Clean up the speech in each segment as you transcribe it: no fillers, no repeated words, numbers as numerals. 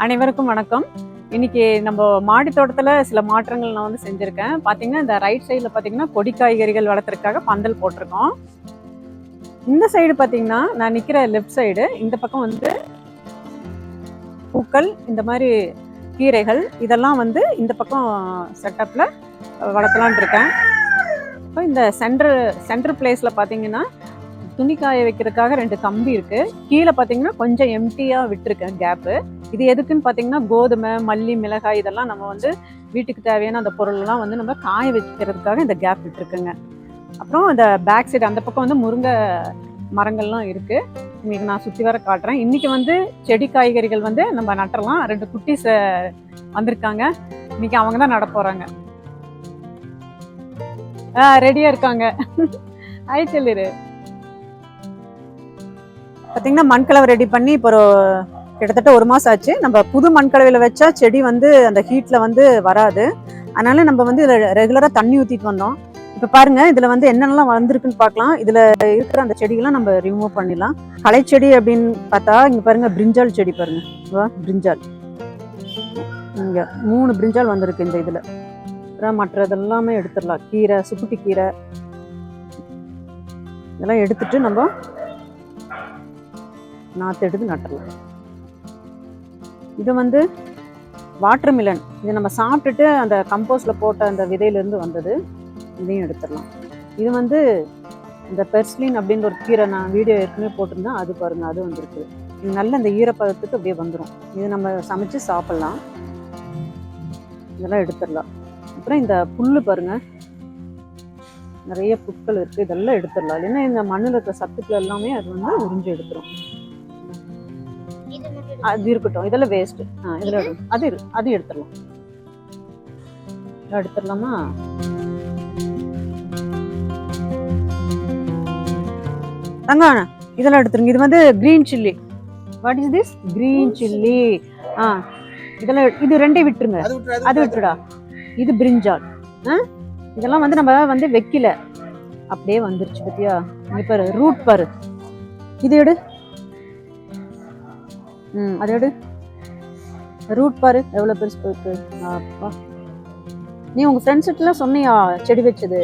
அனைவருக்கும் வணக்கம். இன்னைக்கு நம்ம மாடி தோட்டத்துல சில மாற்றங்கள் நான் வந்து செஞ்சிருக்கேன். பாத்தீங்கன்னா இந்த ரைட் சைடுல பாத்தீங்கன்னா கொடி காய்கறிகள் வளர்த்துறதுக்காக பந்தல் போட்டிருக்கோம். இந்த சைடு பாத்தீங்கன்னா நான் நிக்கிற லெஃப்ட் சைடு இந்த பக்கம் வந்து பூக்கள், இந்த மாதிரி கீரைகள் இதெல்லாம் வந்து இந்த பக்கம் செட்டப்ல வளர்த்தலான் இருக்கேன். இப்போ இந்த சென்டர் பிளேஸ்ல பாத்தீங்கன்னா துணி காய வைக்கிறதுக்காக 2 கம்பி இருக்கு. கீழே பாத்தீங்கன்னா கொஞ்சம் எம்டியா விட்டுருக்கேன் கேப்பு. இது எதுக்குன்னு பாத்தீங்கன்னா கோதுமை, மல்லி, மிளகாய் இதெல்லாம் நம்ம வந்து வீட்டுக்கு தேவையான அந்த பொருள்லாம் வந்து நம்ம காய வைக்கிறதுக்காக இந்த கேப் விட்டுருக்குங்க. அப்புறம் இந்த பேக் சைடு அந்த பக்கம் வந்து முருங்கை மரங்கள்லாம் இருக்கு. இன்னைக்கு நான் சுற்றி வர காட்டுறேன். இன்னைக்கு வந்து செடி காய்கறிகள் வந்து நம்ம நட்டுறலாம். 2 குட்டீஸ் வந்திருக்காங்க. இன்னைக்கு அவங்க தான் நட போறாங்க. ரெடியா இருக்காங்க. ஐ சொல்லிரு. பார்த்தீங்கன்னா மண்கலவை ரெடி பண்ணி இப்போ கிட்டத்தட்ட 1 மாதம் ஆச்சு. நம்ம புது மண்கலவையில் வச்சா செடி வந்து அந்த ஹீட்டில் வந்து வராது. அதனால நம்ம வந்து இதில் ரெகுலராக தண்ணி ஊற்றிட்டு வந்தோம். இப்போ பாருங்க இதில் வந்து என்னென்னலாம் வளர்ந்துருக்குன்னு பார்க்கலாம். இதில் இருக்கிற அந்த செடிகள்லாம் நம்ம ரிமூவ் பண்ணிடலாம். களை செடி அப்படின்னு பார்த்தா இங்கே பாருங்க பிரிஞ்சால் செடி பாருங்க. பிரிஞ்சால் இங்கே 3 பிரிஞ்சால் வந்திருக்கு இந்த இதில். அப்புறம் மற்றதெல்லாமே எடுத்துடலாம். கீரை, சுக்குட்டி கீரை இதெல்லாம் எடுத்துட்டு நம்ம நாற்று எடுத்து நட்டுடலாம். இது வந்து வாட்டர் மிலன். இது நம்ம சாப்பிட்டுட்டு அந்த கம்போஸ்ட்ல போட்ட அந்த விதையிலேருந்து வந்தது. இதையும் எடுத்துடலாம். இது வந்து இந்த பெர்ஸ்லின் அப்படின்ற ஒரு கீரை நான் வீடியோ ஏற்கனவே போட்டிருந்தேன். அது பாருங்க, அது வந்துருக்கு. இது நல்ல இந்த ஈரப்பதத்துக்கு அப்படியே வந்துடும். இது நம்ம சமைச்சு சாப்பிட்லாம். இதெல்லாம் எடுத்துடலாம். அப்புறம் இந்த புல்லு பாருங்க, நிறைய புட்கள் இருக்குது. இதெல்லாம் எடுத்துடலாம். இல்லைன்னா இந்த மண்ணில் இருக்கிற சத்துக்கள் எல்லாமே அது வந்து உறிஞ்சு எடுத்துரும். அது இருக்கட்டும், இதெல்லாம் வேஸ்ட். இதுல அது எடுத்துடலாம். எடுத்துடலாமா? தங்கான இதெல்லாம் எடுத்துருங்க. இது வந்து green chilli. What is this? Green chilli. இதெல்லாம் இது 2 விட்டுருங்க. அது விட்டுடா. இது பிரிஞ்சால். இதெல்லாம் வந்து நம்ம வந்து வைக்கல, அப்படியே வந்துருச்சு பத்தியா. இங்க பாரு, ரூட் பாரு. இது எடு. அது எடு. ரூட் பாரு எவ்வளவு பெருசு போயிருக்கு. அப்பா, நீ உங்க ஃப்ரெண்ட்ஸ் கிட்டலாம் சொன்னியா செடி வச்சது?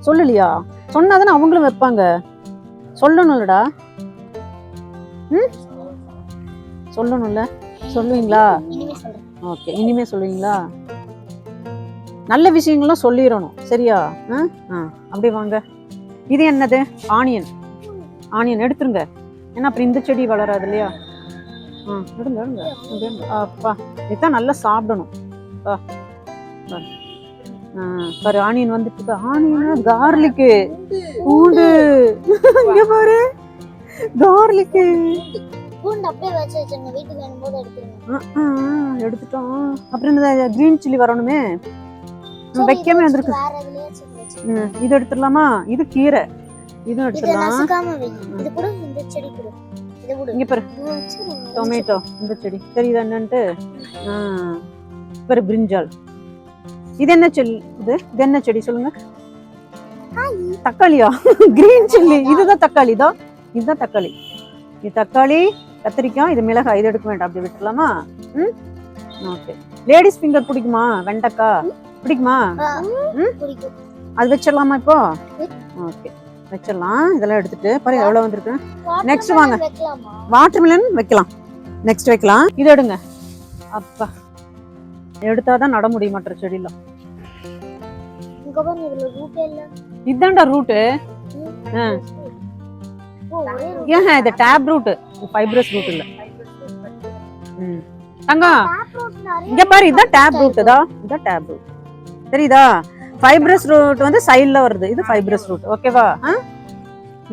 சொல்லலையா? சொன்னாதானே அவங்களும் வைப்பாங்க. சொல்லணும்லடா. சொல்லணும்ல. சொல்லுவீங்களா? ஓகே, இனிமே சொல்லுவீங்களா? நல்ல விஷயங்கள்லாம் சொல்லிடணும், சரியா? அப்படியே வாங்க. இது என்னது? ஆனியன். ஆனியன் எடுத்துருங்க. ஏன்னா அப்புறம் இந்த செடி வளராது இல்லையா. எடுங்க எடுங்க. அப்பா, இதுதான் நல்லா சாப்பிடணும். பாரு, ஆனியன் வந்துட்டு. ஆனியன், கார்லிக்கு, பூண்டு. இங்க பாரு, கார்லிக்கு. எடுத்துட்டோம். அப்புறம் இந்த கிரீன் சில்லி வரணுமே, வைக்காம வந்திருக்கு. இது எடுத்துடலாமா? இது கீரை. இதுவும் எடுத்துடலாம். இங்க பாரு, டொமேட்டோ. இந்த செடி தெரியுதா என்னன்ட்டு? பாரு, பிரிஞ்சால். இது என்ன செடி? இது என்ன செடி சொல்லுங்க? தக்காளியா? Green chilli. இதுதான் தக்காளி. இதுதான் தக்காளி. இது தக்காளி, கத்திரிக்காய், இது மிளகாய். இது எடுக்க வேண்டாம், அப்படி விட்டுலாமா? ஓகே. லேடிஸ் ஃபிங்கர் பிடிக்குமா? வெண்டைக்காய் பிடிக்குமா? அது வச்சிடலாமா இப்போ? ஓகே, வச்சிடலாம். இதெல்லாம் எடுத்துட்டு பாருங்க எவ்வளவு வந்திருக்கு. நெக்ஸ்ட் வாங்க, வாட்டர் மிலன் வைக்கலாம். நெக்ஸ்ட் வைக்கலாம். இது எடுங்க. அப்பா, எடுத்தாதான் நட முடியும் மற்ற செடியெல்லாம். இதுதான்டா ரூட்டு. இது டேப் ரூட், ஃபைப்ரஸ் ரூட் இல்ல. தங்கம் இங்க பாரு, இதுதான் டேப் ரூட். இதான் டேப் ரூட், தெரியுதா? ஃபைப்ரஸ் ரூட் வந்து சைடுல வருது. இது ஃபைப்ரஸ் ரூட். ஓகேவா?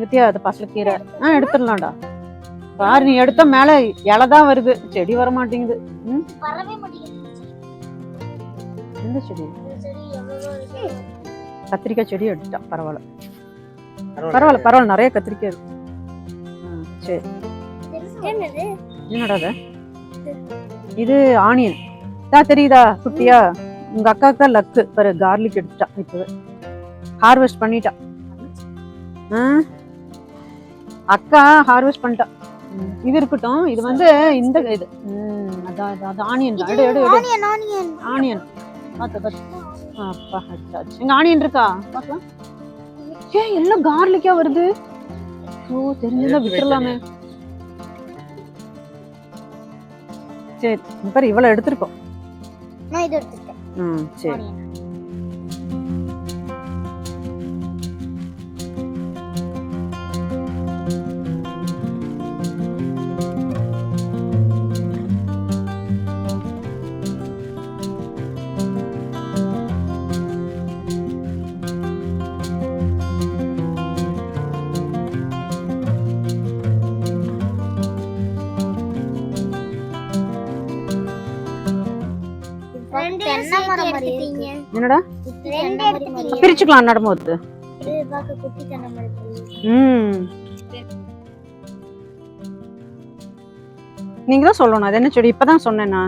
வித்தியா, அது பசலக்கீரை. எடுத்துடலாம்டா. பாரு, நீ எடுத்த மேல இலைதான் வருது, செடி வர மாட்டேங்குது. எந்த செடி? கத்திரிக்காய் செடி எடுத்துட்டா. பரவாயில்ல பரவாயில்ல பரவாயில்ல, நிறைய கத்திரிக்காய் இருக்கு. சரி, என்னடா இது? ஆனியன் தான், தெரியுதா குட்டியா? உங்க அக்காவுக்கு தான் லக்கு பாரு, கார்லிக் எடுத்துட்டா. இப்பவே ஹார்வெஸ்ட் பண்ணிட்டா. அக்கா ஹார்வெஸ்ட் பண்ணிட்டா. இது இருக்கட்டும். இது வந்து இந்த இது அது ஆனியன் தான். எடு ஆனியன் பார்த்து அப்பா அச்சாச்சு. எங்க ஆனியன் இருக்கா பார்க்கலாம். எல்லாம் கார்லிக்கா வருது. ஓ தெரிஞ்சதா விட்டுறலாமே. சரி பாரு இவ்வளவு எடுத்துருக்கோம். சரி என்னடா பிரிச்சுக்கலாம் நடும்போது. நீங்க தான் சொல்லணும் அது என்ன செடி. இப்பதான் சொன்னேன்னா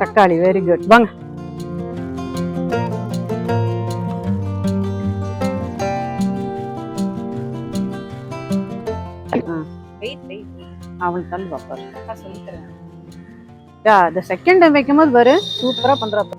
தக்காளி. Very good. வாங்க அவள் தள்ளி பாப்பாரு. the second time வைக்கும்போது பாரு சூப்பரா பண்றப்ப.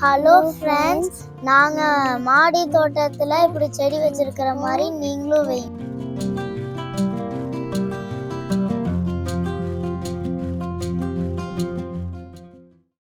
ஹலோ ஃப்ரெண்ட்ஸ், நாங்கள் மாடி தோட்டத்தில் இப்படி செடி வச்சிருக்கிற மாதிரி நீங்களும் வைங்க.